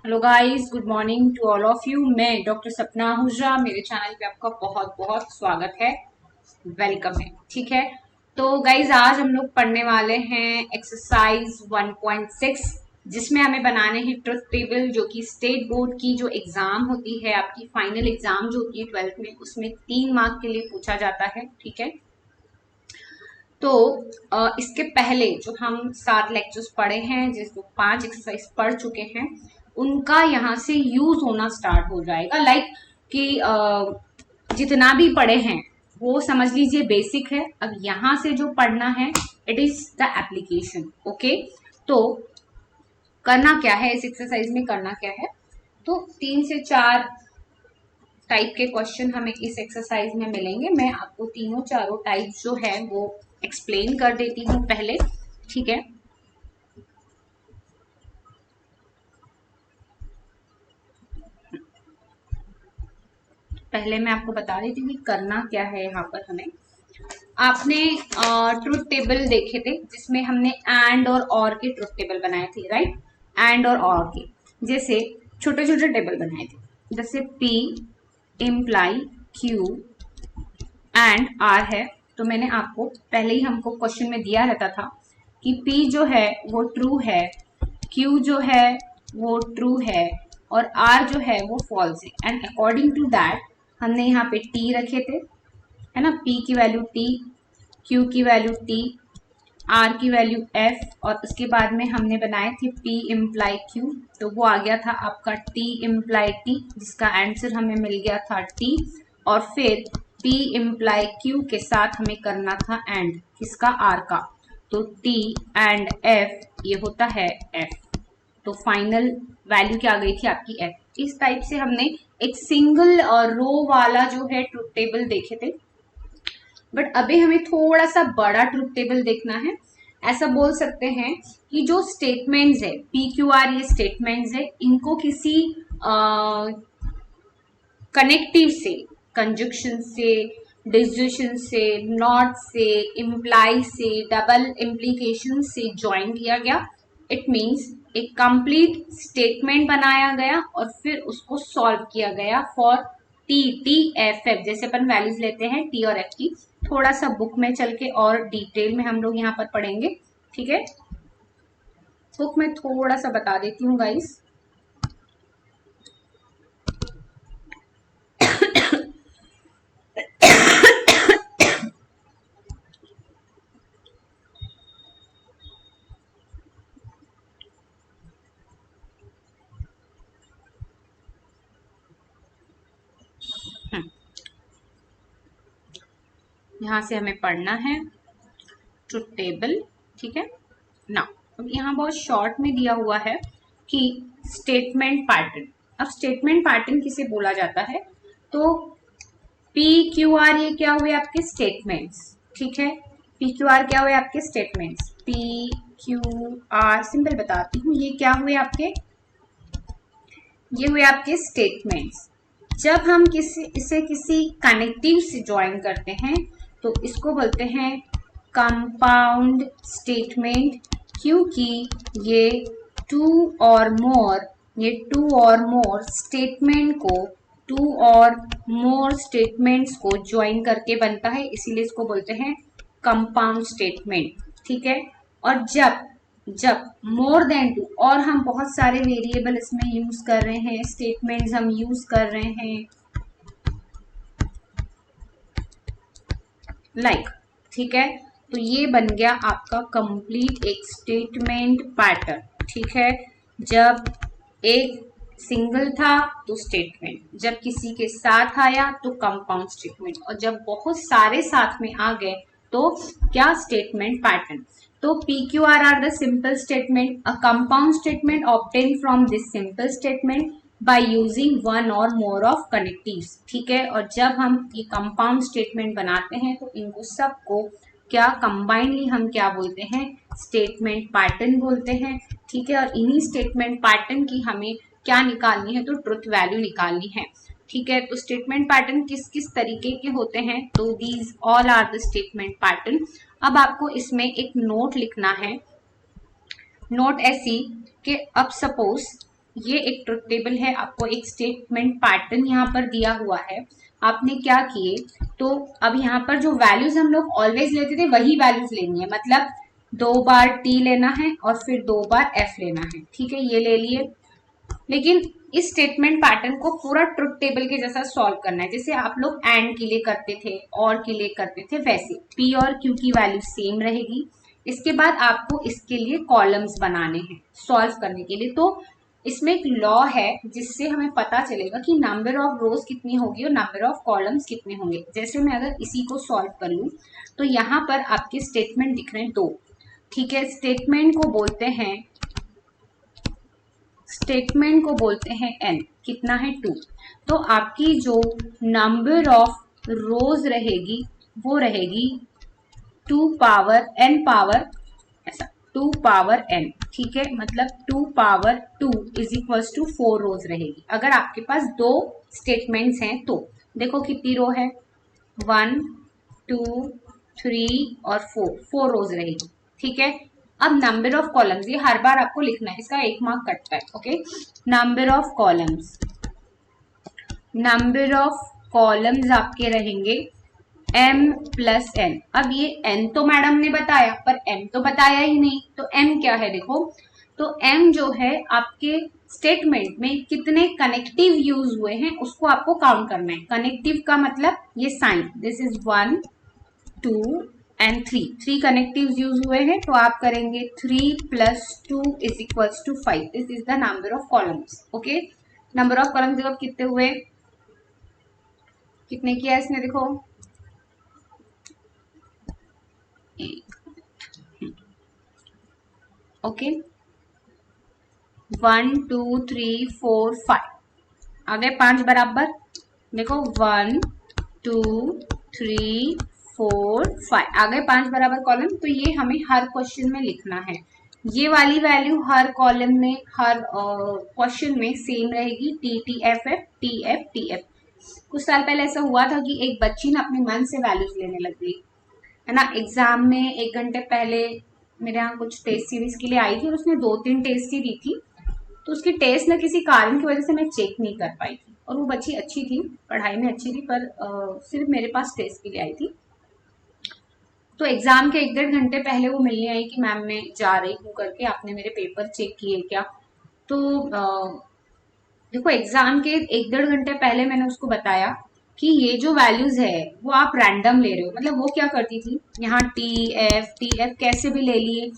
Hello guys, good morning to all of you. मैं doctor Sapna Hujra, मेरे channel पे आपका बहुत बहुत स्वागत है, वेलकम है। ठीक है, तो गाइस आज हम लोग पढ़ने वाले हैं एक्सरसाइज 1.6, जिसमें हमें बनाने हैं ट्रुथ टेबल, जो कि स्टेट बोर्ड की जो एग्जाम होती है, आपकी फाइनल एग्जाम जो होती है 12th में, उसमें 3 मार्क के लिए पूछा जाता है। ठीक है, तो इसके पहले जो हम 7 लेक्चर्स पढ़े हैं, जिसको 5 एक्सरसाइज पढ़ चुके हैं, उनका यहाँ से यूज होना स्टार्ट हो जाएगा। लाइक कि जितना भी पढ़े हैं वो समझ लीजिए बेसिक है। अब यहाँ से जो पढ़ना है, it is the application. Okay, तो करना क्या है, इस एक्सरसाइज में करना क्या है, तो 3 से 4 टाइप के क्वेश्चन हमें इस एक्सरसाइज में मिलेंगे। मैं आपको तीनों चारों टाइप जो है वो एक्सप्लेन कर देती हूँ पहले। ठीक है, पहले मैं आपको बता देती हूँ कि करना क्या है। यहाँ पर हमें, आपने ट्रुथ टेबल देखे थे जिसमें हमने एंड और के ट्रुथ टेबल बनाए थे, राइट। एंड और के जैसे छोटे छोटे टेबल बनाए थे, जैसे P imply Q and R है। तो मैंने आपको पहले ही हमको क्वेश्चन में दिया रहता था कि P जो है वो ट्रू है, Q जो है वो ट्रू है, और R जो है वो फॉल्स है। एंड अकॉर्डिंग टू दैट हमने यहाँ पे T रखे थे, है ना। P की वैल्यू T, Q की वैल्यू T, R की वैल्यू F, और उसके बाद में हमने बनाए थे P इम्प्लाई Q, तो वो आ गया था आपका T इम्प्लाई T, जिसका आंसर हमें मिल गया था T। और फिर P इम्प्लाई Q के साथ हमें करना था एंड, किसका, R का, तो T एंड F ये होता है F। तो फाइनल वैल्यू क्या आ गई थी आपकी F। इस टाइप से हमने एक सिंगल रो वाला जो है ट्रुथ टेबल देखे थे, बट अभी हमें थोड़ा सा बड़ा ट्रुथ टेबल देखना है। ऐसा बोल सकते हैं कि जो स्टेटमेंट्स है PQR, ये स्टेटमेंट्स है, इनको किसी कनेक्टिव से, कंजक्शन से, डिस्जुशन से, नॉट से, इम्प्लाई से, डबल इम्प्लीकेशन से ज्वाइन किया गया। इट मीन्स एक कंप्लीट स्टेटमेंट बनाया गया और फिर उसको सॉल्व किया गया फॉर T F F। जैसे अपन वैल्यूज लेते हैं T और F की, थोड़ा सा बुक में चल के और डिटेल में हम लोग यहाँ पर पढ़ेंगे। ठीक है, बुक में थोड़ा सा बता देती हूँ गाइस। यहाँ से हमें पढ़ना है ट्रुथ टेबल। ठीक है ना, अब यहाँ बहुत शॉर्ट में दिया हुआ है कि स्टेटमेंट पैटर्न। अब स्टेटमेंट पैटर्न किसे बोला जाता है, तो PQR ये क्या हुए आपके स्टेटमेंट्स। ठीक है, PQR क्या हुए आपके स्टेटमेंट्स, PQR सिंपल बताती हूँ, ये क्या हुए आपके, ये हुए आपके स्टेटमेंट्स। जब हम इसे किसी कनेक्टिव से ज्वाइन करते हैं तो इसको बोलते हैं कंपाउंड स्टेटमेंट, क्योंकि ये टू और मोर स्टेटमेंट्स को ज्वाइन करके बनता है, इसीलिए इसको बोलते हैं कंपाउंड स्टेटमेंट। ठीक है, और जब जब मोर देन टू, और हम बहुत सारे वेरिएबल इसमें यूज कर रहे हैं, स्टेटमेंट्स हम यूज कर रहे हैं, लाइक ठीक है, तो ये बन गया आपका कंप्लीट एक स्टेटमेंट पैटर्न। ठीक है, जब एक सिंगल था तो स्टेटमेंट, जब किसी के साथ आया तो कंपाउंड स्टेटमेंट, और जब बहुत सारे साथ में आ गए तो क्या, स्टेटमेंट पैटर्न। तो PQR are the simple statement, a compound statement obtain from this simple statement by using one or more of connectives. ठीक है, और जब हम ये कंपाउंड स्टेटमेंट बनाते हैं तो इनको सबको क्या कंबाइनली हम क्या बोलते हैं, स्टेटमेंट पैटर्न बोलते हैं। ठीक है, और इन्हीं स्टेटमेंट पैटर्न की हमें क्या निकालनी है, तो ट्रुथ वैल्यू निकालनी है। ठीक है, तो स्टेटमेंट पैटर्न किस किस तरीके के होते हैं, तो these all are the statement pattern. अब आपको इसमें एक नोट लिखना है, नोट ऐसी कि अब सपोज ये एक ट्रुथ टेबल है, आपको एक स्टेटमेंट पैटर्न यहाँ पर दिया हुआ है। आपने क्या किए, तो अब यहाँ पर जो वैल्यूज हम लोग ऑलवेज लेते थे वही वैल्यूज लेनी है, मतलब 2 बार टी लेना है और फिर 2 बार एफ लेना है। ठीक है, ये ले लिए। लेकिन इस स्टेटमेंट पैटर्न को पूरा ट्रुथ टेबल के जैसा सॉल्व करना है, जैसे आप लोग एंड के लिए करते थे और के लिए करते थे, वैसे पी और क्यू की वैल्यू सेम रहेगी। इसके बाद आपको इसके लिए कॉलम्स बनाने हैं सॉल्व करने के लिए। तो इसमें एक लॉ है जिससे हमें पता चलेगा कि नंबर ऑफ रोज कितनी होगी और नंबर ऑफ कॉलम्स कितने होंगे। जैसे मैं अगर इसी को सॉल्व कर लूं तो यहाँ पर आपके स्टेटमेंट दिख रहे हैं 2। ठीक है, स्टेटमेंट को बोलते हैं n, कितना है 2। तो आपकी जो नंबर ऑफ रोज रहेगी वो रहेगी 2 पावर n पावर ऐसा 2 पावर n। ठीक है, मतलब 2 पावर 2 इज इक्वल्स टू 4 रोज रहेगी। अगर आपके पास 2 स्टेटमेंट्स हैं तो देखो कितनी रो है, 1 2 3 और 4 रोज रहेगी। ठीक है, अब नंबर ऑफ कॉलम्स, ये हर बार आपको लिखना है, इसका 1 मार्क कटता है। ओके, नंबर ऑफ कॉलम्स आपके रहेंगे m प्लस n। अब ये n तो मैडम ने बताया पर m तो बताया ही नहीं, तो m क्या है देखो, तो m जो है आपके स्टेटमेंट में कितने कनेक्टिव यूज हुए हैं उसको आपको काउंट करना है। कनेक्टिव का मतलब ये sign, this is 1 2 and 3 connective use हुए हैं, तो आप करेंगे 3 plus 2 is equals to 5। This is the number of columns. Okay, number of columns देखो कितने हुए, कितने किया इसने देखो, ओके 1 2 3 4 5 आ गए 5 बराबर। देखो 1 2 3 4 5 आ गए 5 बराबर कॉलम। तो ये हमें हर क्वेश्चन में लिखना है, ये वाली वैल्यू हर कॉलम में हर क्वेश्चन में सेम रहेगी, T T F F T F T F. कुछ साल पहले ऐसा हुआ था कि एक बच्ची ना अपने मन से वैल्यूज लेने लग गई है ना। एग्जाम में 1 घंटे पहले मेरे यहाँ कुछ टेस्ट सीरीज के लिए आई थी और उसने 2-3 टेस्ट ही दी थी, तो उसकी टेस्ट ना किसी कारण की वजह से मैं चेक नहीं कर पाई थी। और वो बच्ची अच्छी थी, पढ़ाई में अच्छी थी, पर सिर्फ मेरे पास टेस्ट के लिए आई थी। तो एग्जाम के 1-1.5 घंटे पहले वो मिलने आई कि मैम मैं जा रही हूँ करके, आपने मेरे पेपर चेक किए क्या। तो देखो एग्जाम के 1-1.5 घंटे पहले मैंने उसको बताया कि ये जो वैल्यूज है वो आप रैंडम ले रहे हो। मतलब वो क्या करती थी, यहाँ टी एफ कैसे भी ले लिए,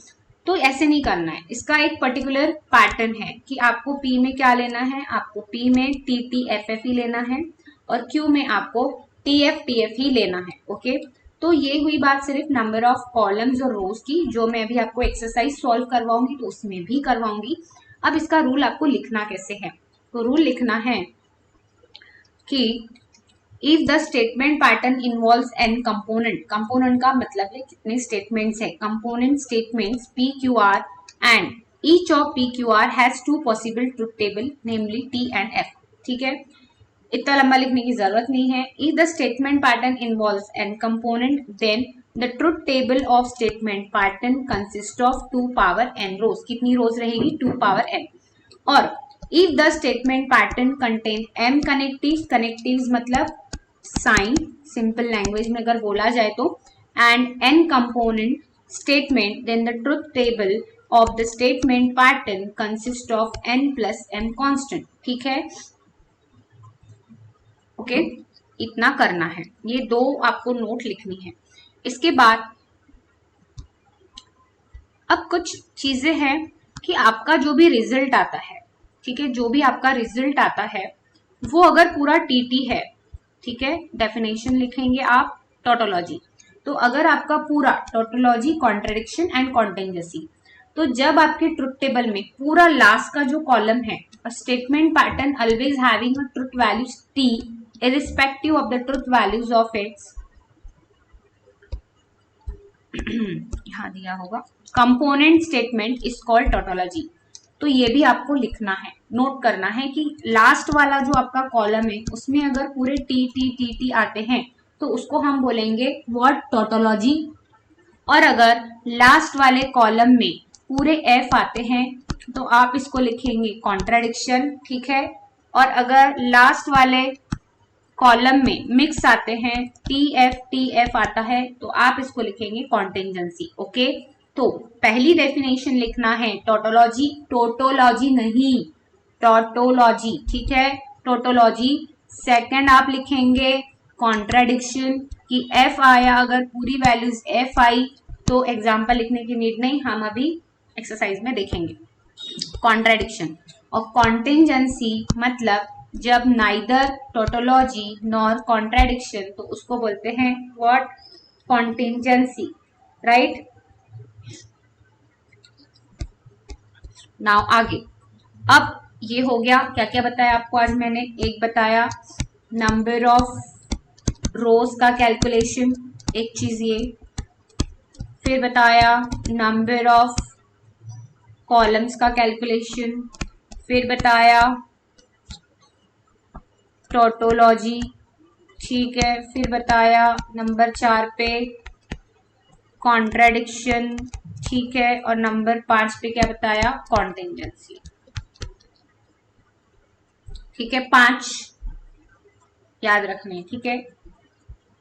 तो ऐसे नहीं करना है। इसका एक पर्टिकुलर पैटर्न है कि आपको पी में क्या लेना है, आपको पी में टी टी एफ एफ ही लेना है और क्यू में आपको टी एफ ही लेना है। ओके, तो ये हुई बात सिर्फ नंबर ऑफ कॉलम्स और रोज की, जो मैं अभी आपको एक्सरसाइज सॉल्व करवाऊंगी तो उसमें भी करवाऊंगी। अब इसका रूल आपको लिखना कैसे है, तो रूल लिखना है कि if the statement pattern involves n component, component का मतलब है कितने स्टेटमेंट्स है, component statements P Q R and each of P Q R has 2 possible truth table namely T and F. ठीक है, इतना लंबा लिखने की जरूरत नहीं है। If the statement pattern involves n component then the truth table of statement pattern consist of 2 power n rows. कितनी रोज रहेगी, 2 पावर n। और if the statement pattern contain m connectives मतलब साइन, सिंपल लैंग्वेज में अगर बोला जाए तो, and n component statement then the truth table of the statement pattern consist of n plus m constant. ठीक है, ओके, इतना करना है, ये 2 आपको नोट लिखनी है। इसके बाद अब कुछ चीजें हैं कि आपका जो भी रिजल्ट आता है, ठीक है, जो भी आपका रिजल्ट आता है वो अगर पूरा टीटी है, ठीक है, डेफिनेशन लिखेंगे आप टोटोलॉजी। तो अगर आपका पूरा टोटोलॉजी कॉन्ट्रडिक्शन एंड कॉन्टेंजेंसी, तो जब आपके ट्रुथ टेबल में पूरा लास्ट का जो कॉलम है, statement pattern always having a truth values T irrespective of the truth values of its, यहाँ दिया होगा, component statement is called tautology. तो ये भी आपको लिखना है, नोट करना है कि लास्ट वाला जो आपका कॉलम है उसमें अगर पूरे टी आते हैं तो उसको हम बोलेंगे व्हाट, टोटोलॉजी। और अगर लास्ट वाले कॉलम में पूरे एफ आते हैं तो आप इसको लिखेंगे कॉन्ट्राडिक्शन, ठीक है। और अगर लास्ट वाले कॉलम में मिक्स आते हैं, टी एफ आता है, तो आप इसको लिखेंगे कॉन्टिंजेंसी। ओके, तो पहली डेफिनेशन लिखना है टोटोलॉजी, टोटोलॉजी नहीं, टोटोलॉजी, ठीक है, टोटोलॉजी। सेकंड आप लिखेंगे कॉन्ट्राडिक्शन कि एफ आया, अगर पूरी वैल्यूज एफ आई तो एग्जाम्पल लिखने की नीड नहीं, हम अभी एक्सरसाइज में देखेंगे। कॉन्ट्राडिक्शन और कॉन्टिंजेंसी मतलब जब नाइदर टोटोलॉजी नॉर कॉन्ट्राडिक्शन, तो उसको बोलते हैं व्हाट, कॉन्टिंजेंसी, राइट। नाउ आगे, अब ये हो गया, क्या क्या बताया आपको आज मैंने, एक बताया नंबर ऑफ रोज का कैलकुलेशन, एक चीज ये, फिर बताया नंबर ऑफ कॉलम्स का कैलकुलेशन, फिर बताया टोटोलॉजी, ठीक है, फिर बताया नंबर 4 पे कॉन्ट्राडिक्शन, ठीक है, और नंबर 5 पे क्या बताया, कॉन्टिंजेंसी, ठीक है। 5 याद रखने, ठीक है,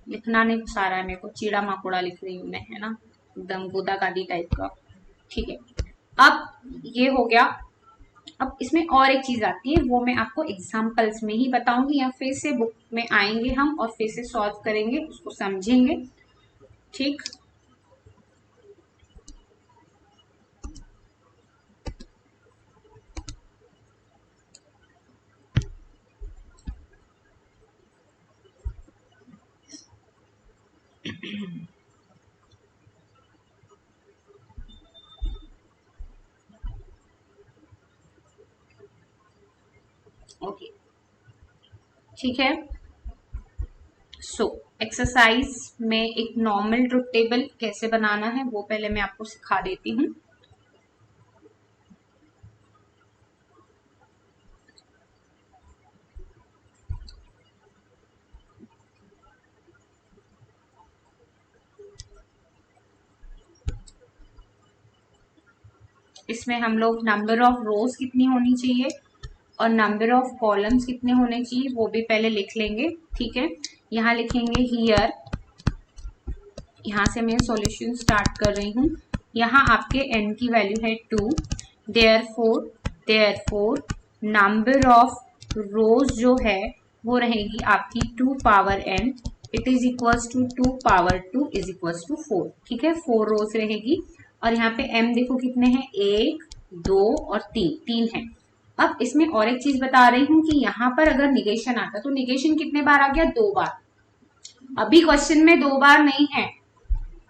लिखना नहीं सारा है, मेरे को कीड़ा मकोड़ा लिख रही हूं मैं, है ना, एकदम गोदा गादी टाइप का, ठीक है। अब ये हो गया, अब इसमें और एक चीज आती है, वो मैं आपको एग्जाम्पल्स में ही बताऊंगी, या फिर से बुक में आएंगे हम और फिर से सॉल्व करेंगे, उसको समझेंगे, ठीक। ओके, ठीक है। सो एक्सरसाइज में एक नॉर्मल ट्रुथ टेबल कैसे बनाना है वो पहले मैं आपको सिखा देती हूँ। इसमें हम लोग नंबर ऑफ रोज कितनी होनी चाहिए और नंबर ऑफ कॉलम्स कितने होने चाहिए वो भी पहले लिख लेंगे, ठीक है। यहाँ लिखेंगे हियर, यहाँ से मैं सॉल्यूशन स्टार्ट कर रही हूँ, यहाँ आपके n की वैल्यू है 2, देयरफॉर नंबर ऑफ रोज जो है वो रहेगी आपकी 2 power n, it is equals to 2 power 2 is equals to 4, ठीक है, 4 रोज रहेगी। और यहाँ पे m देखो कितने हैं, 1 2 और 3 है। अब इसमें और एक चीज बता रही हूँ कि यहाँ पर अगर निगेशन आता तो निगेशन कितने बार आ गया, 2 बार। अभी क्वेश्चन में 2 बार नहीं है,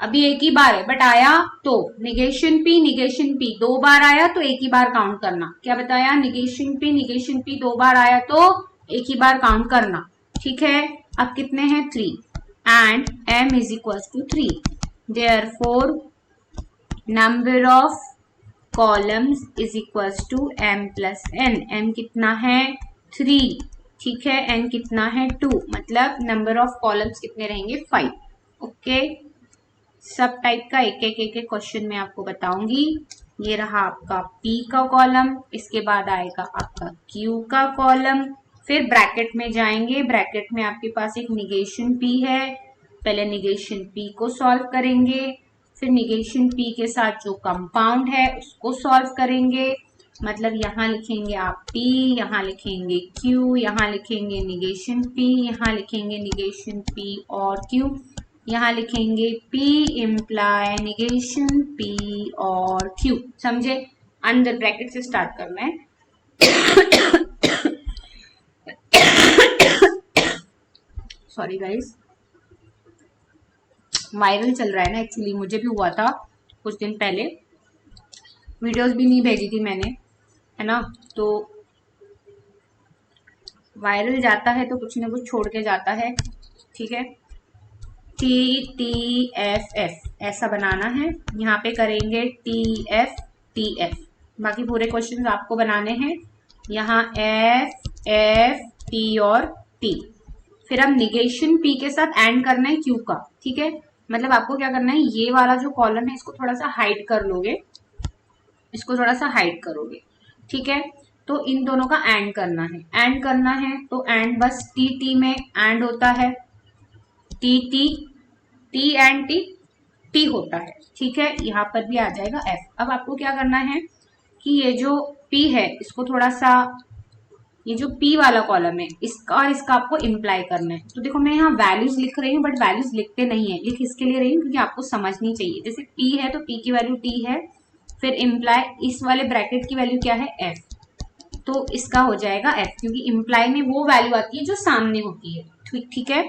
अभी एक ही बार है, बट आया तो निगेशन पी 2 बार आया तो एक ही बार काउंट करना। क्या बताया, निगेशन पी 2 बार आया तो एक ही बार काउंट करना, ठीक है। अब कितने हैं, 3 and m is equal to 3, therefore number of columns is equal to m plus n, m कितना है 3, ठीक है, n कितना है 2, मतलब नंबर ऑफ कॉलम्स कितने रहेंगे 5, ओके। सब टाइप का एक एक क्वेश्चन मैं आपको बताऊंगी। ये रहा आपका P का कॉलम, इसके बाद आएगा आपका Q का कॉलम, फिर ब्रैकेट में जाएंगे, ब्रैकेट में आपके पास एक निगेशन P है, पहले निगेशन P को सॉल्व करेंगे, फिर निगेशन P के साथ जो कंपाउंड है उसको सॉल्व करेंगे, मतलब यहाँ लिखेंगे आप P, यहाँ लिखेंगे Q, यहाँ लिखेंगे निगेशन P, यहाँ लिखेंगे निगेशन P और Q, यहाँ लिखेंगे P इम्प्लाई निगेशन P और Q, समझे। अंदर ब्रैकेट से स्टार्ट करना है। सॉरी गाइस, वायरल चल रहा है ना, एक्चुअली मुझे भी हुआ था कुछ दिन पहले, वीडियोस भी नहीं भेजी थी मैंने, है ना, तो वायरल जाता है तो कुछ ना कुछ छोड़ के जाता है, ठीक है। TTFF ऐसा बनाना है, यहाँ पे करेंगे TF, बाकी पूरे क्वेश्चन आपको बनाने हैं, यहाँ F T और T, फिर अब निगेशन P के साथ एंड करना है Q का, ठीक है। मतलब आपको क्या करना है, ये वाला जो कॉलम है इसको थोड़ा सा हाइड कर लोगे, इसको थोड़ा सा हाइड करोगे, ठीक है। तो इन दोनों का एंड करना है, एंड करना है तो एंड बस टी टी में एंड होता है, T T T and T T होता है, ठीक है। यहाँ पर भी आ जाएगा एफ। अब आपको क्या करना है कि ये जो पी है इसको थोड़ा सा, ये जो पी वाला कॉलम है इसका और इसका आपको इम्प्लाई करना है। तो देखो मैं यहाँ वैल्यूज लिख रही हूँ बट वैल्यूज लिखते नहीं है, लिख इसके लिए रही हूँ क्योंकि आपको समझनी चाहिए। जैसे पी है तो पी की वैल्यू टी है, फिर इम्प्लाई इस वाले ब्रैकेट की वैल्यू क्या है एफ, तो इसका हो जाएगा एफ, क्योंकि इम्प्लाई में वो वैल्यू आती है जो सामने होती है, ठीक है।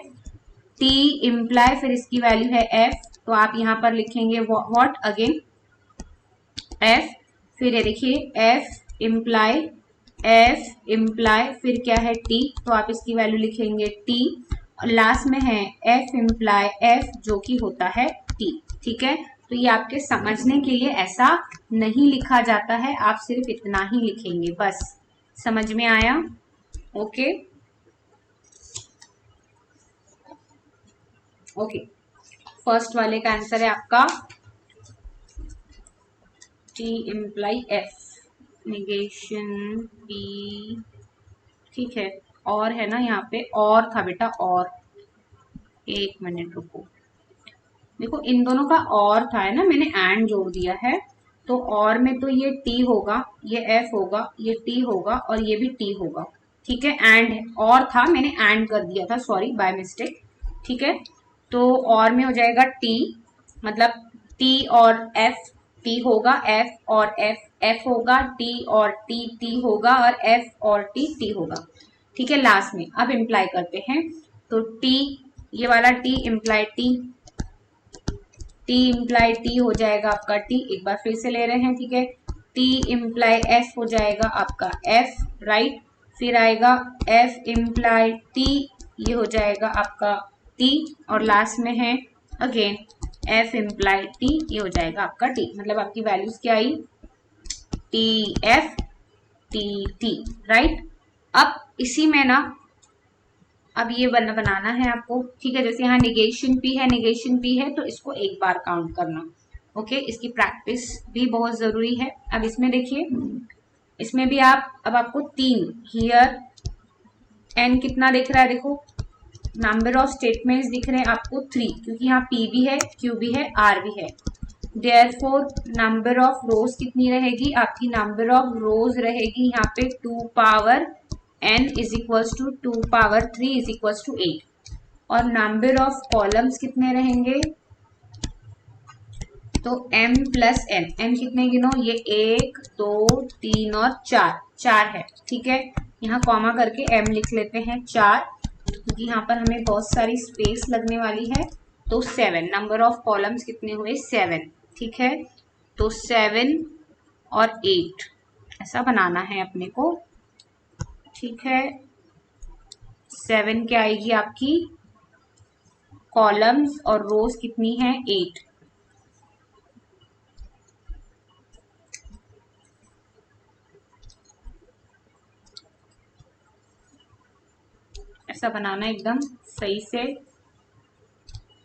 टी इम्प्लाई फिर इसकी वैल्यू है एफ, तो आप यहाँ पर लिखेंगे व्हाट अगेन एफ, फिर ये देखिए एफ इम्प्लाई फिर क्या है टी, तो आप इसकी वैल्यू लिखेंगे टी, और लास्ट में है एफ इम्प्लाई एफ जो कि होता है टी, ठीक है। तो ये आपके समझने के लिए ऐसा नहीं लिखा जाता है, आप सिर्फ इतना ही लिखेंगे बस। समझ में आया? Okay okay. फर्स्ट वाले का आंसर है आपका T imply F, negation P, ठीक है। और है ना यहाँ पे, और था बेटा, और एक मिनट रुको, देखो इन दोनों का और था है ना, मैंने एंड जोड़ दिया है, तो और में तो ये टी होगा, ये एफ होगा, ये टी होगा और ये भी टी होगा, ठीक है। एंड और था, मैंने एंड कर दिया था, सॉरी बाय मिस्टेक, ठीक है। तो और में हो जाएगा टी, मतलब टी और एफ, टी होगा एफ और एफ होगा, टी और टी होगा, और एफ और टी होगा, ठीक है। लास्ट में अब इम्प्लाई करते हैं, तो टी, ये वाला T imply T, T imply T हो जाएगा आपका टी, एक बार फिर से ले रहे हैं, ठीक है। टी इम्प्लाई एफ हो जाएगा आपका एफ, राइट। फिर आएगा एफ इम्प्लाई टी, ये हो जाएगा आपका टी, और लास्ट में है अगेन एफ इम्प्लाई टी, ये हो जाएगा आपका टी। मतलब आपकी वैल्यूज क्या आई, टी एफ टी, राइट। अब इसी में ना, अब ये बनाना है आपको, ठीक है। जैसे यहाँ निगेशन पी है तो इसको एक बार काउंट करना, ओके। इसकी प्रैक्टिस भी बहुत जरूरी है। अब इसमें देखिए, इसमें भी अब आपको तीन, हियर एन कितना दिख रहा है, देखो नंबर ऑफ स्टेटमेंट्स दिख रहे हैं आपको 3, क्योंकि यहाँ पी भी है, क्यू भी है, आर भी है। देयरफॉर नंबर ऑफ रोज कितनी रहेगी आपकी, नंबर ऑफ रोज रहेगी यहाँ पे 2 power n is equals to 2 power 3 is equals to 8, और नंबर ऑफ कॉलम्स कितने रहेंगे, तो m प्लस n, m कितने गिनो, ये 1 2 3 और 4 है, ठीक है। यहाँ कॉमा करके m लिख लेते हैं 4, क्योंकि यहाँ पर हमें बहुत सारी स्पेस लगने वाली है। तो 7, नंबर ऑफ कॉलम्स कितने हुए 7, ठीक है। तो 7 और 8 ऐसा बनाना है अपने को, ठीक है। 7 क्या आएगी आपकी, कॉलम्स और रोज कितनी है 8, ऐसा बनाना एकदम सही से,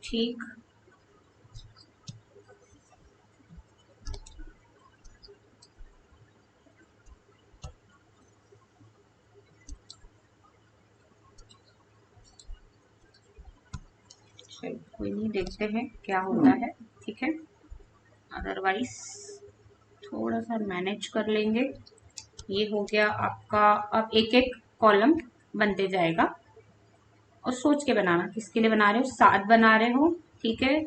ठीक। कोई नहीं, देखते हैं क्या होता है, ठीक है। अदरवाइज थोड़ा सा मैनेज कर लेंगे। ये हो गया आपका, अब एक एक कॉलम बनते जाएगा, और सोच के बनाना किसके लिए बना रहे हो, 7 बना रहे हो, ठीक है।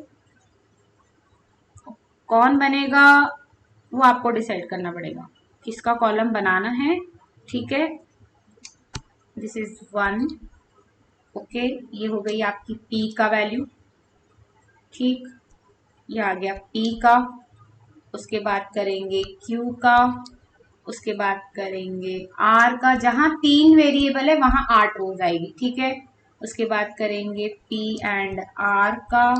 कौन बनेगा वो आपको डिसाइड करना पड़ेगा, किसका कॉलम बनाना है, ठीक है। This is 1, okay. ये हो गई आपकी P का वैल्यू, ठीक। ये आ गया P का, उसके बाद करेंगे Q का, उसके बाद करेंगे R का, जहां 3 वेरिएबल है वहां 8 रोज आएगी, ठीक है। उसके बाद करेंगे P एंड R का,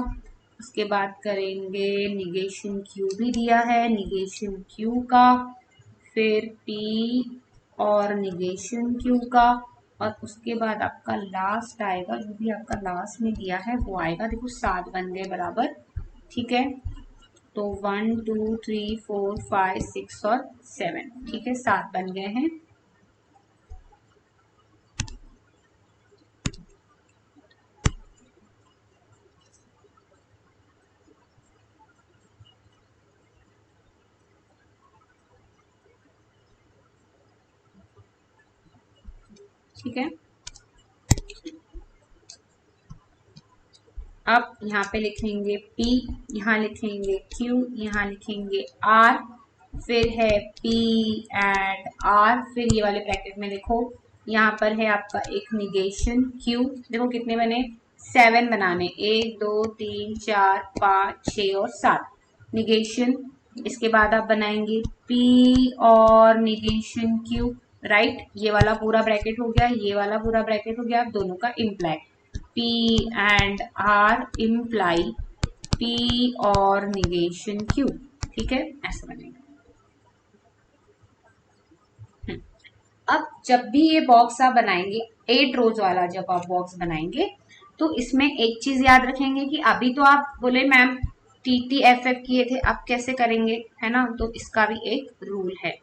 उसके बाद करेंगे निगेशन Q भी दिया है, निगेशन Q का, फिर P और निगेशन Q का, और उसके बाद आपका लास्ट आएगा, जो भी आपका लास्ट में दिया है वो आएगा। देखो 7 बन गए बराबर, ठीक है। तो 1 2 3 4 5 6 और 7, ठीक है, 7 बन गए हैं। ठीक है, अब यहाँ पे लिखेंगे P, यहाँ लिखेंगे Q, यहाँ लिखेंगे R, फिर है P एंड R, फिर ये वाले ब्रैकेट में देखो यहाँ पर है आपका एक निगेशन Q। देखो कितने बने, 7 बनाने, 1 2 3 4 5 6 और 7 निगेशन। इसके बाद आप बनाएंगे P और निगेशन Q, राइट। ये वाला पूरा ब्रैकेट हो गया, ये वाला पूरा ब्रैकेट हो गया, दोनों का imply P and R imply P और निगेशन Q, ठीक है, ऐसा बनेगा। अब जब भी ये बॉक्स आप बनाएंगे 8 रोज वाला, जब आप बॉक्स बनाएंगे तो इसमें एक चीज याद रखेंगे कि अभी तो आप बोले मैम TTFF किए थे, अब कैसे करेंगे, है ना। तो इसका भी एक रूल है।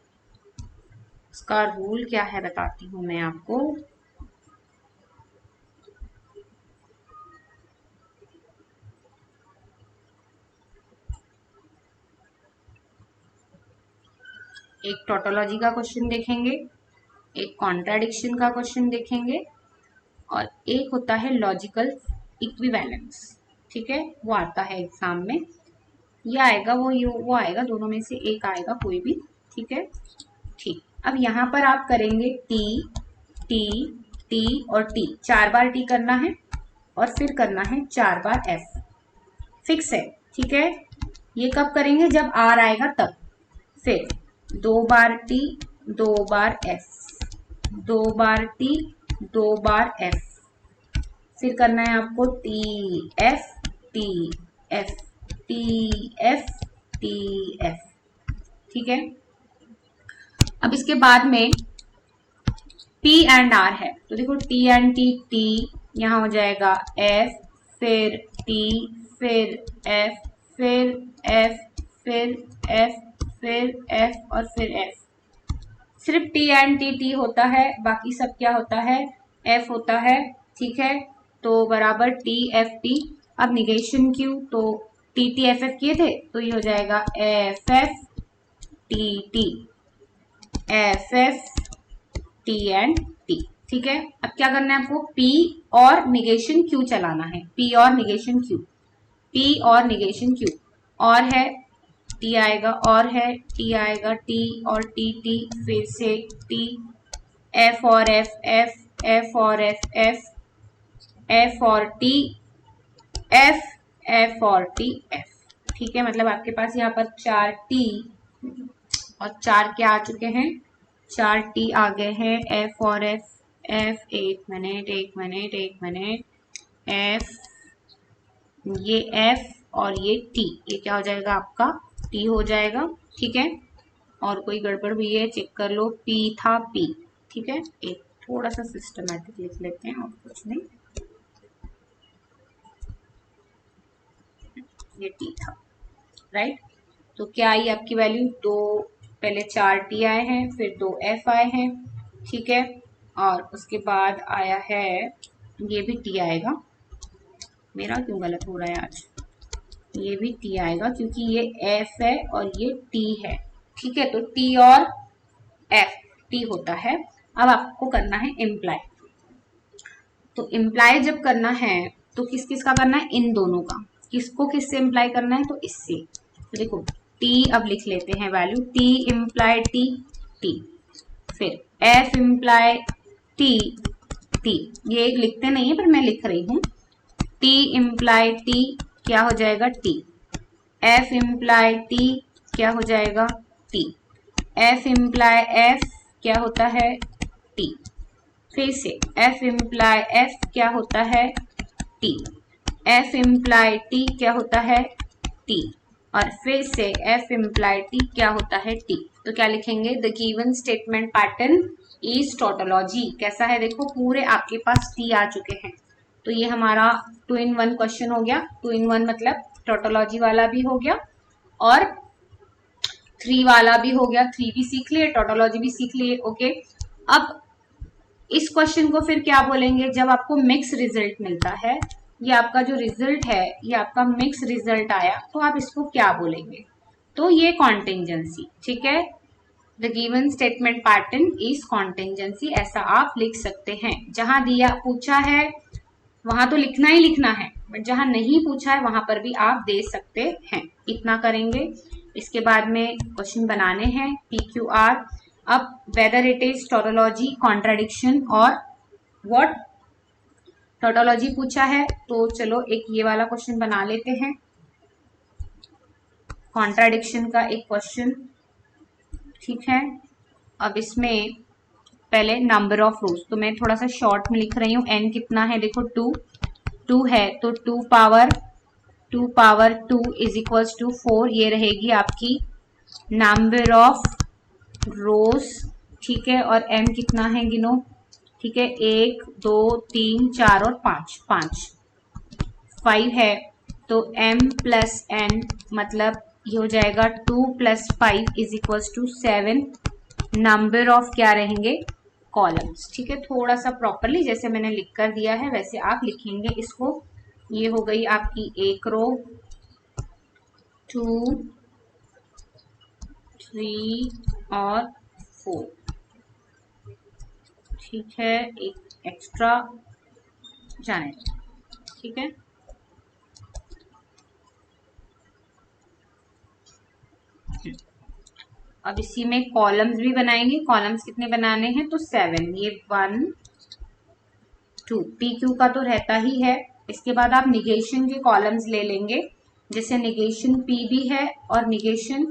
इसका रूल क्या है बताती हूँ मैं आपको। एक टोटोलॉजी का क्वेश्चन देखेंगे, एक कॉन्ट्राडिक्शन का क्वेश्चन देखेंगे, और एक होता है लॉजिकल इक्विवेलेंस, ठीक है, वो आता है एग्जाम में। ये आएगा, वो आएगा, दोनों में से एक आएगा कोई भी, ठीक है। ठीक, अब यहाँ पर आप करेंगे T T T और T, 4 बार T करना है और फिर करना है 4 बार F, फिक्स है, ठीक है। ये कब करेंगे, जब R आएगा तब। फिर 2 बार T 2 बार F, 2 बार T 2 बार F, फिर करना है आपको T F T F T F T F, ठीक है। अब इसके बाद में P एंड R है, तो देखो T एंड T यहाँ हो जाएगा F, फिर T, फिर F, फिर F, फिर F, फिर F और फिर F। सिर्फ T एंड T होता है, बाकी सब क्या होता है, F होता है, ठीक है। तो बराबर T F T। अब निगेशन Q, तो T T F F किए थे, तो ये हो जाएगा F F T T, F F T and T, ठीक है। अब क्या करना है आपको, P और निगेशन Q चलाना है, P और निगेशन Q, P और निगेशन Q, और है T आएगा, और है T आएगा, T और T, फिर से T, F और F F, F और F F, F और T F, F और T F, ठीक है। मतलब आपके पास यहाँ पर 4 T और 4 क्या आ चुके हैं, 4 T आ गए हैं, F और F F, एक मिनट F, ये F और ये T, ये क्या हो जाएगा आपका T हो जाएगा, ठीक है। और कोई गड़बड़ भी है चेक कर लो, P था P, ठीक है। एक थोड़ा सा सिस्टमैटिक लिख लेते हैं और कुछ नहीं, ये T था, राइट। तो क्या आई आपकी वैल्यू, 2, पहले 4 T आए हैं, फिर 2 F आए हैं, ठीक है। और उसके बाद आया है, ये भी T आएगा, मेरा क्यों गलत हो रहा है आज, ये भी T आएगा क्योंकि ये F है और ये T है, ठीक है। तो T और F T होता है। अब आपको करना है इम्प्लाई, तो इम्प्लाई जब करना है तो किस किस का करना है, इन दोनों का। किसको किससे इम्प्लाई करना है, तो इससे। तो देखो T अब लिख लेते हैं वैल्यू, T इम्प्लाई T, फिर F इम्प्लाई T, ये लिखते नहीं है पर मैं लिख रही हूँ, T इम्प्लाई T क्या हो जाएगा T, F इम्प्लाई T क्या हो जाएगा T, F इम्प्लाई F क्या होता है T, फिर से F इम्प्लाई F क्या होता है T, F इम्प्लाई T क्या होता है T, और फिर से F इम्प्लाई T क्या होता है T। तो क्या लिखेंगे, the given statement pattern is tautology. कैसा है देखो, पूरे आपके पास T आ चुके हैं। तो ये हमारा 2 in 1 क्वेश्चन हो गया। 2 in 1 मतलब टोटोलॉजी वाला भी हो गया और 3 वाला भी हो गया, 3 भी सीख लिए, टोटोलॉजी भी सीख लिए। ओके, अब इस क्वेश्चन को फिर क्या बोलेंगे, जब आपको मिक्स रिजल्ट मिलता है, ये आपका जो रिजल्ट है ये आपका मिक्स रिजल्ट आया, तो आप इसको क्या बोलेंगे, तो ये कॉन्टिंजेंसी। ठीक है, the given statement pattern is contingency, ऐसा आप लिख सकते हैं। जहां दिया पूछा है वहां तो लिखना ही लिखना है, बट जहां नहीं पूछा है वहां पर भी आप दे सकते हैं। इतना करेंगे। इसके बाद में क्वेश्चन बनाने हैं PQR। अब whether it is tautology, contradiction और व्हाट, टोटोलॉजी पूछा है तो चलो एक ये वाला क्वेश्चन बना लेते हैं, कॉन्ट्राडिक्शन का एक क्वेश्चन। ठीक है, अब इसमें पहले नंबर ऑफ रोज, तो मैं थोड़ा सा शॉर्ट में लिख रही हूँ। n कितना है, देखो 2 है, तो 2 पावर 2 इज इक्वल्स टू 4, ये रहेगी आपकी नंबर ऑफ रोज। ठीक है, और m कितना है गिनो। ठीक है, 1 2 3 4 और 5 5 है, तो m प्लस n मतलब ये हो जाएगा 2 + 5 is equals to 7 number of क्या रहेंगे, कॉलम्स। ठीक है, थोड़ा सा प्रॉपरली जैसे मैंने लिख कर दिया है वैसे आप लिखेंगे इसको। ये हो गई आपकी एक रो, 2 3 और 4। ठीक है, एक एक्स्ट्रा जाए। ठीक है, अब इसी में कॉलम्स भी बनाएंगे। कॉलम्स कितने बनाने हैं, तो 7, ये 1 2 PQ का तो रहता ही है। इसके बाद आप निगेशन के कॉलम्स ले लेंगे, जैसे निगेशन P भी है और निगेशन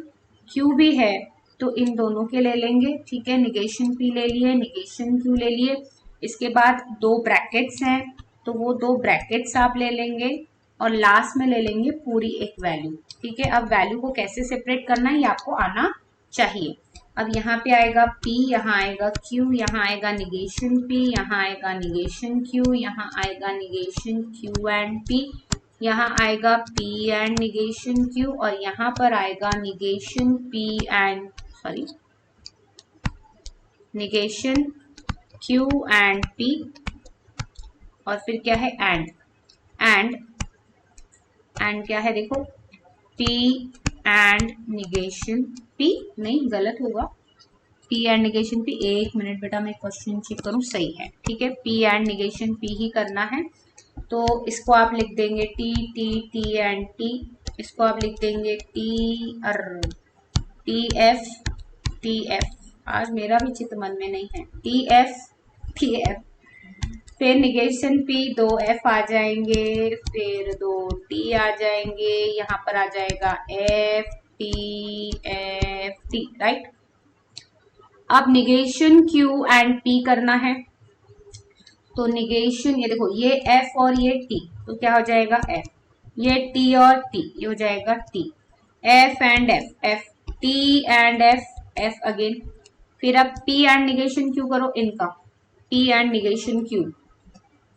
Q भी है, तो इन दोनों के ले लेंगे। ठीक है, निगेशन P ले लिए, निगेशन Q ले लिए। इसके बाद 2 ब्रैकेट्स हैं, तो वो 2 ब्रैकेट्स आप ले लेंगे और लास्ट में ले लेंगे पूरी एक वैल्यू। ठीक है, अब वैल्यू को कैसे सेपरेट करना है ये आपको आना चाहिए। अब यहाँ पे आएगा P, यहाँ आएगा Q, यहाँ आएगा निगेशन P, यहाँ आएगा निगेशन Q, यहाँ आएगा निगेशन Q एंड P, यहाँ आएगा P एंड निगेशन Q, और यहाँ पर आएगा negation P and negation Q and P, और फिर क्या है एंड क्या है, देखो P एंड निगेशन P, नहीं गलत होगा, P एंड निगेशन P। एक मिनट बेटा मैं क्वेश्चन चेक करूं, सही है। ठीक है, P एंड निगेशन P ही करना है, तो इसको आप लिख देंगे T एंड T, इसको आप लिख देंगे TF। आज मेरा भी चित्त मन में नहीं है, TF। फिर निगेशन P 2 F आ जाएंगे, फिर 2 T आ जाएंगे, यहाँ पर आ जाएगा FT, राइट। अब निगेशन Q एंड P करना है, तो निगेशन ये देखो, ये F और ये T, तो क्या हो जाएगा F, ये T और T, ये हो जाएगा T, F and F, T and F again. फिर अब P एंड निगेशन Q करो इनका, P एंड निगेशन Q।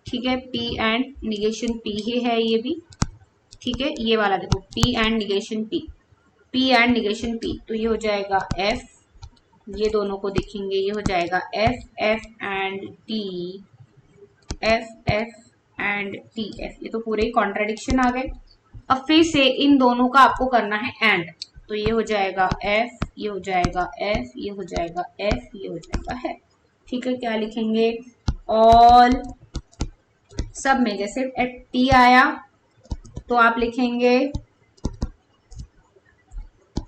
ठीक है, P एंड निगेशन P ही है ये भी। ठीक है, ये वाला देखो P and negation P and negation P, तो ये हो जाएगा F, ये दोनों को देखेंगे, ये हो जाएगा F and T, F and T F, ये तो पूरे कॉन्ट्राडिक्शन आ गए। अब फिर से इन दोनों का आपको करना है एंड, तो ये हो जाएगा F, ये हो जाएगा F, ये हो जाएगा F, ये हो जाएगा है। ठीक है, क्या लिखेंगे, ऑल सब में जैसे T आया तो आप लिखेंगे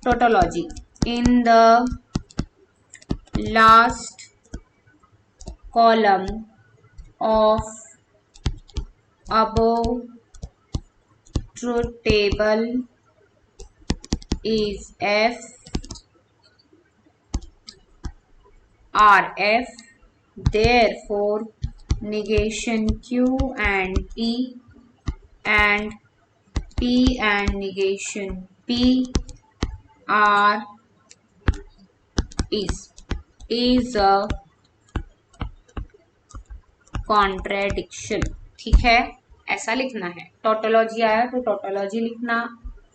tautology in the last column of above truth table is F RF, therefore negation Q and P and P and negation P are is a contradiction। ठीक है, ऐसा लिखना है। टोटोलॉजी आया तो टोटोलॉजी लिखना,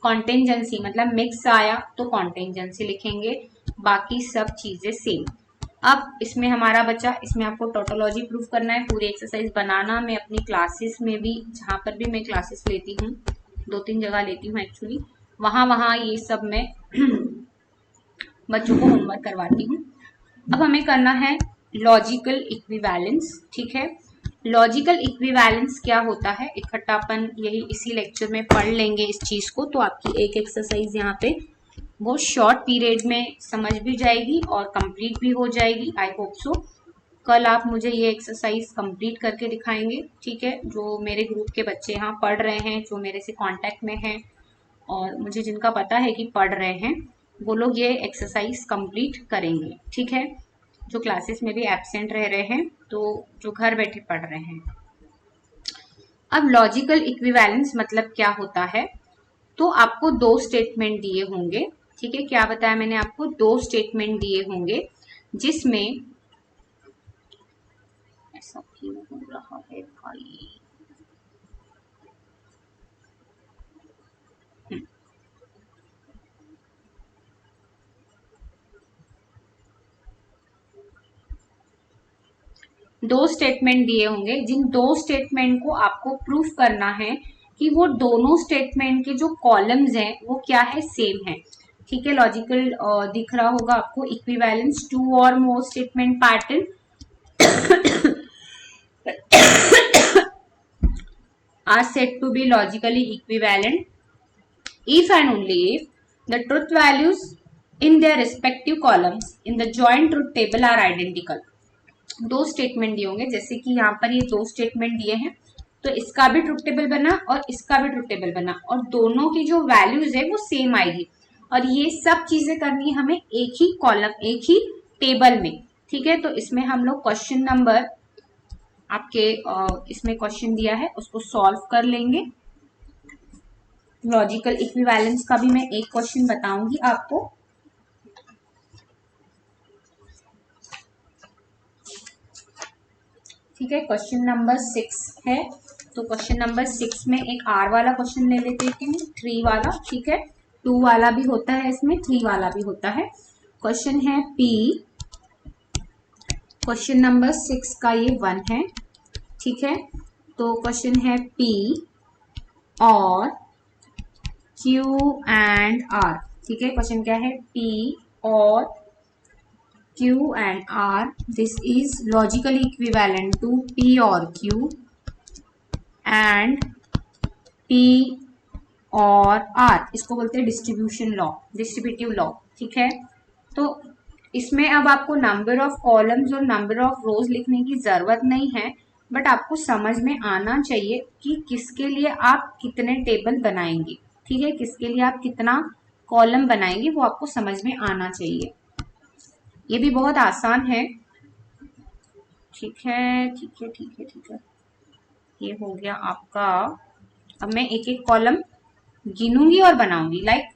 कॉन्टेंजेंसी मतलब मिक्स आया तो कॉन्टेंजेंसी लिखेंगे, बाकी सब चीजें सेम। अब इसमें हमारा बच्चा, इसमें आपको टोटोलॉजी प्रूफ करना है, पूरी एक्सरसाइज बनाना। मैं अपनी क्लासेस में भी, जहाँ पर भी मैं क्लासेस लेती हूँ, 2-3 जगह लेती हूँ एक्चुअली, वहां ये सब मैं बच्चों को होमवर्क करवाती हूँ। अब हमें करना है लॉजिकल इक्विवेलेंस, ठीक है। लॉजिकल इक्विवेलेंस क्या होता है, इकट्ठा अपन यही इसी लेक्चर में पढ़ लेंगे इस चीज को, तो आपकी एक एक्सरसाइज यहाँ पे बहुत शॉर्ट पीरियड में समझ भी जाएगी और कंप्लीट भी हो जाएगी, आई होप सो। कल आप मुझे ये एक्सरसाइज कंप्लीट करके दिखाएंगे, ठीक है। जो मेरे ग्रुप के बच्चे यहाँ पढ़ रहे हैं, जो मेरे से कांटेक्ट में हैं और मुझे जिनका पता है कि पढ़ रहे हैं, वो लोग ये एक्सरसाइज कंप्लीट करेंगे, ठीक है। जो क्लासेस में भी एब्सेंट रह रहे हैं, तो जो घर बैठे पढ़ रहे हैं। अब लॉजिकल इक्विवेलेंस मतलब क्या होता है, तो आपको 2 स्टेटमेंट दिए होंगे, ठीक है। क्या बताया मैंने आपको, 2 स्टेटमेंट दिए होंगे, जिसमें ऐसा क्यों हो रहा है भाई, दो स्टेटमेंट दिए होंगे, जिन 2 स्टेटमेंट को आपको प्रूफ करना है कि वो दोनों स्टेटमेंट के जो कॉलम्स हैं वो क्या है, सेम है, ठीक है। लॉजिकल दिख रहा होगा आपको, इक्विवेलेंस 2 और more statement pattern are said to be logically equivalent if and only if the truth values in their respective columns in the joint truth table are identical। 2 statement दिए होंगे, जैसे कि यहाँ पर ये 2 स्टेटमेंट दिए हैं, तो इसका भी ट्रुथ टेबल बना और इसका भी ट्रुथ टेबल बना, और दोनों की जो वैल्यूज है वो सेम आएगी। और ये सब चीजें करनी है हमें एक ही कॉलम, एक ही टेबल में, ठीक है। तो इसमें हम लोग क्वेश्चन नंबर आपके इसमें क्वेश्चन दिया है उसको सॉल्व कर लेंगे। लॉजिकल इक्विवेलेंस का भी मैं एक क्वेश्चन बताऊंगी आपको, ठीक है। क्वेश्चन नंबर 6 है, तो क्वेश्चन नंबर 6 में एक R वाला क्वेश्चन ले लेते हैं, 3 वाला, ठीक है। 2 वाला भी होता है इसमें, 3 वाला भी होता है। क्वेश्चन है P, क्वेश्चन नंबर 6 का ये 1 है, ठीक है। तो क्वेश्चन है P और Q एंड R, ठीक है। क्वेश्चन क्या है, P और Q and R, this is logically equivalent to P और Q and P और R, इसको बोलते हैं डिस्ट्रीब्यूशन लॉ, डिस्ट्रीब्यूटिव लॉ, ठीक है। तो इसमें अब आपको नंबर ऑफ कॉलम्स और नंबर ऑफ रोज लिखने की जरूरत नहीं है, बट आपको समझ में आना चाहिए कि किसके लिए आप कितने टेबल बनाएंगे, ठीक है। किसके लिए आप कितना कॉलम बनाएंगे वो आपको समझ में आना चाहिए। ये भी बहुत आसान है, ठीक है, ठीक है, ठीक है, ठीक है। ये हो गया आपका। अब मैं एक एक कॉलम गिनूंगी और बनाऊंगी, लाइक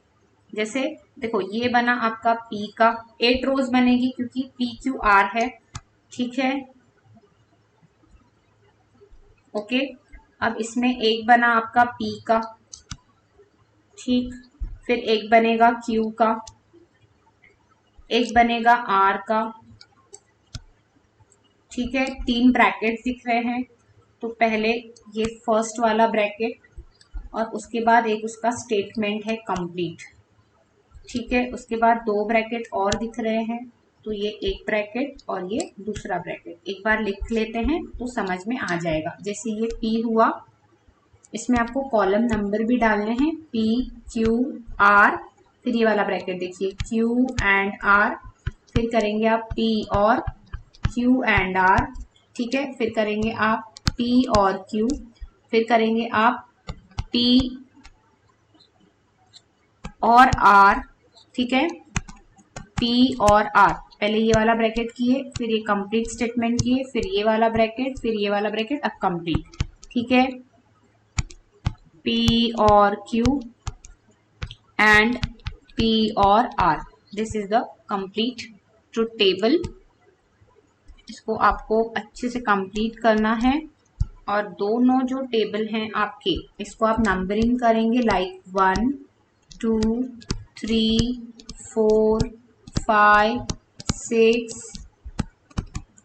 जैसे देखो ये बना आपका P का, 8 रोज बनेगी क्योंकि PQR है, ठीक है, ओके। अब इसमें एक बना आपका P का, ठीक, फिर एक बनेगा Q का, एक बनेगा R का, ठीक है। 3 ब्रैकेट दिख रहे हैं, तो पहले ये फर्स्ट वाला ब्रैकेट और उसके बाद एक उसका स्टेटमेंट है कंप्लीट, ठीक है। उसके बाद 2 ब्रैकेट और दिख रहे हैं, तो ये एक ब्रैकेट और ये दूसरा ब्रैकेट। एक बार लिख लेते हैं तो समझ में आ जाएगा। जैसे ये P हुआ, इसमें आपको कॉलम नंबर भी डालने हैं, P Q R, फिर ये वाला ब्रैकेट देखिए Q एंड R, फिर करेंगे आप P और Q एंड R, ठीक है। फिर करेंगे आप P और Q, फिर करेंगे आप P और R, ठीक है, P और R। पहले ये वाला ब्रैकेट किए, फिर ये कंप्लीट स्टेटमेंट किए, फिर ये वाला ब्रैकेट, फिर ये वाला ब्रैकेट, अब कंप्लीट, ठीक है। P और Q एंड P और R, this is the complete truth table. इसको आपको अच्छे से कंप्लीट करना है, और दोनों जो टेबल हैं आपके, इसको आप नंबरिंग करेंगे लाइक 1 2 3 4 5 6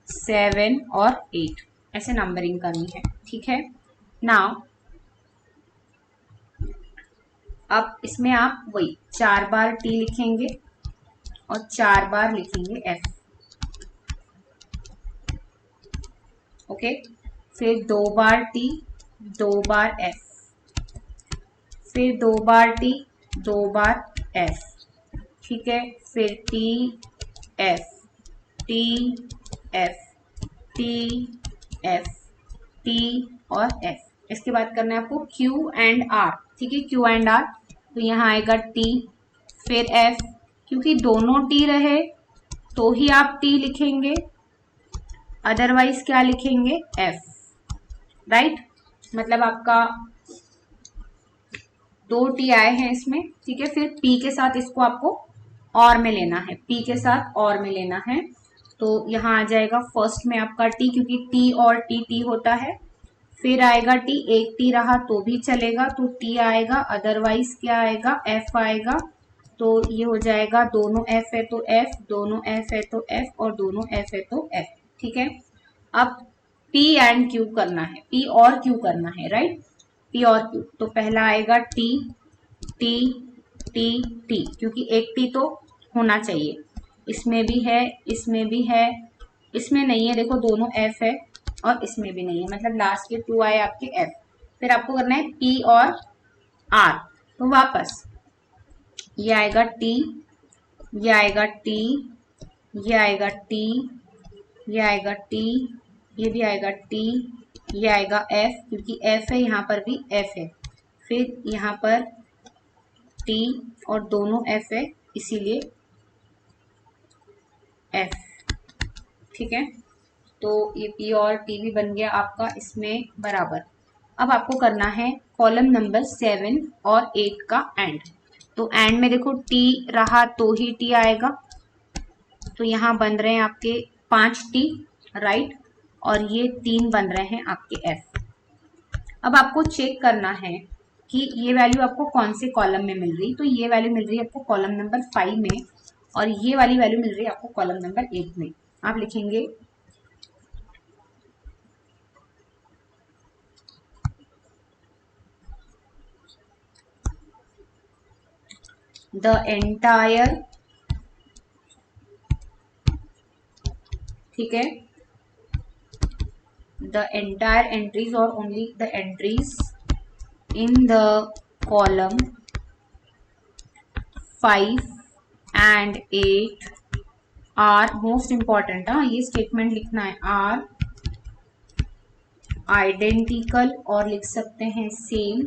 7 और 8 ऐसे नंबरिंग करनी है। ठीक है। नाउ अब इसमें आप वही 4 बार टी लिखेंगे और 4 बार लिखेंगे एफ। ओके, फिर 2 बार टी, 2 बार एफ, फिर 2 बार टी, 2 बार एफ। ठीक है, फिर T F, T F, T F, T और एफ। इसके बाद करना है आपको क्यू एंड आर। ठीक है, क्यू एंड आर, तो यहाँ आएगा टी फिर एफ, क्योंकि दोनों टी रहे तो ही आप टी लिखेंगे, अदरवाइज क्या लिखेंगे एफ। राइट, मतलब आपका 2 टी आए हैं इसमें। ठीक है, फिर पी के साथ इसको आपको और में लेना है, पी के साथ और में लेना है। तो यहाँ आ जाएगा फर्स्ट में आपका टी, क्योंकि टी और टी होता है। फिर आएगा टी, एक टी रहा तो भी चलेगा तो टी आएगा, अदरवाइज क्या आएगा एफ आएगा। तो ये हो जाएगा दोनों एफ है तो एफ, दोनों एफ है तो एफ और दोनों एफ है तो एफ। ठीक है, अब पी एंड क्यू करना है, पी और क्यू करना है। राइट, पी और क्यू, तो पहला आएगा टी टी टी टी, क्योंकि एक टी तो होना चाहिए। इसमें भी है, इसमें भी है, इसमें नहीं है, देखो दोनों एफ है और इसमें भी नहीं है, मतलब लास्ट के 2 आए आपके एफ। फिर आपको करना है पी और आर, तो वापस ये आएगा टी, ये आएगा टी, ये आएगा टी, ये आएगा टी, ये भी आएगा टी, ये आएगा एफ, क्योंकि एफ है, यहाँ पर भी एफ है। फिर यहाँ पर टी और दोनों एफ है, इसीलिए एफ। ठीक है, तो ये पी और टी भी बन गया आपका इसमें बराबर। अब आपको करना है कॉलम नंबर 7 और 8 का एंड। तो एंड में देखो टी रहा तो ही टी आएगा, तो यहाँ बन रहे हैं आपके 5 टी। राइट, और ये 3 बन रहे हैं आपके एफ। अब आपको चेक करना है कि ये वैल्यू आपको कौन से कॉलम में मिल रही। तो ये वैल्यू मिल रही है आपको कॉलम नंबर 5 में और ये वाली वैल्यू मिल रही है आपको कॉलम नंबर 8 में। आप लिखेंगे द एंटायर, ठीक है, the entire entries or only the entries in the column 5 and 8 are, most important, ये स्टेटमेंट लिखना है, आर आइडेंटिकल और लिख सकते हैं same.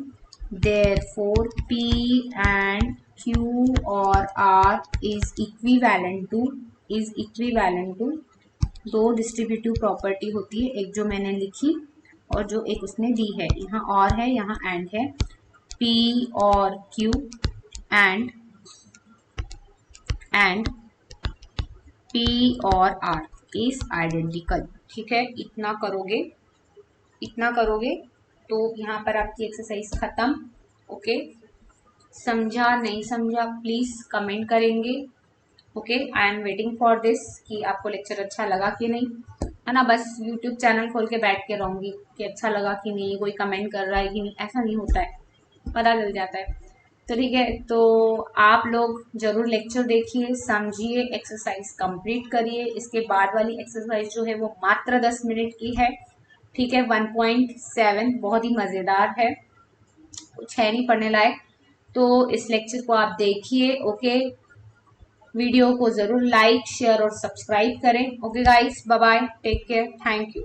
Therefore P and Q or R is equivalent to, दो डिस्ट्रीब्यूटिव प्रॉपर्टी होती है, एक जो मैंने लिखी और जो एक उसने दी है। यहाँ और है, यहाँ एंड है, पी और क्यू एंड पी और आर इज आइडेंटिकल। ठीक है, इतना करोगे तो यहाँ पर आपकी एक्सरसाइज खत्म। ओके, समझा नहीं समझा प्लीज कमेंट करेंगे। Okay, I am waiting for this कि आपको लेक्चर अच्छा लगा कि नहीं, है ना। बस यूट्यूब चैनल खोल के बैठ के रहूंगी कि अच्छा लगा कि नहीं, कोई कमेंट कर रहा है कि नहीं, ऐसा नहीं होता है, पता चल जाता है। तो ठीक है, तो आप लोग जरूर लेक्चर देखिए, समझिए, एक्सरसाइज कंप्लीट करिए। इसके बाद वाली एक्सरसाइज जो है वो मात्र 10 मिनट की है। ठीक है, 1.7 बहुत ही मज़ेदार है, कुछ है नहीं पढ़ने लायक, तो इस लेक्चर को आप देखिए। ओके, वीडियो को ज़रूर लाइक शेयर और सब्सक्राइब करें। Okay guys, bye bye, take care, thank you.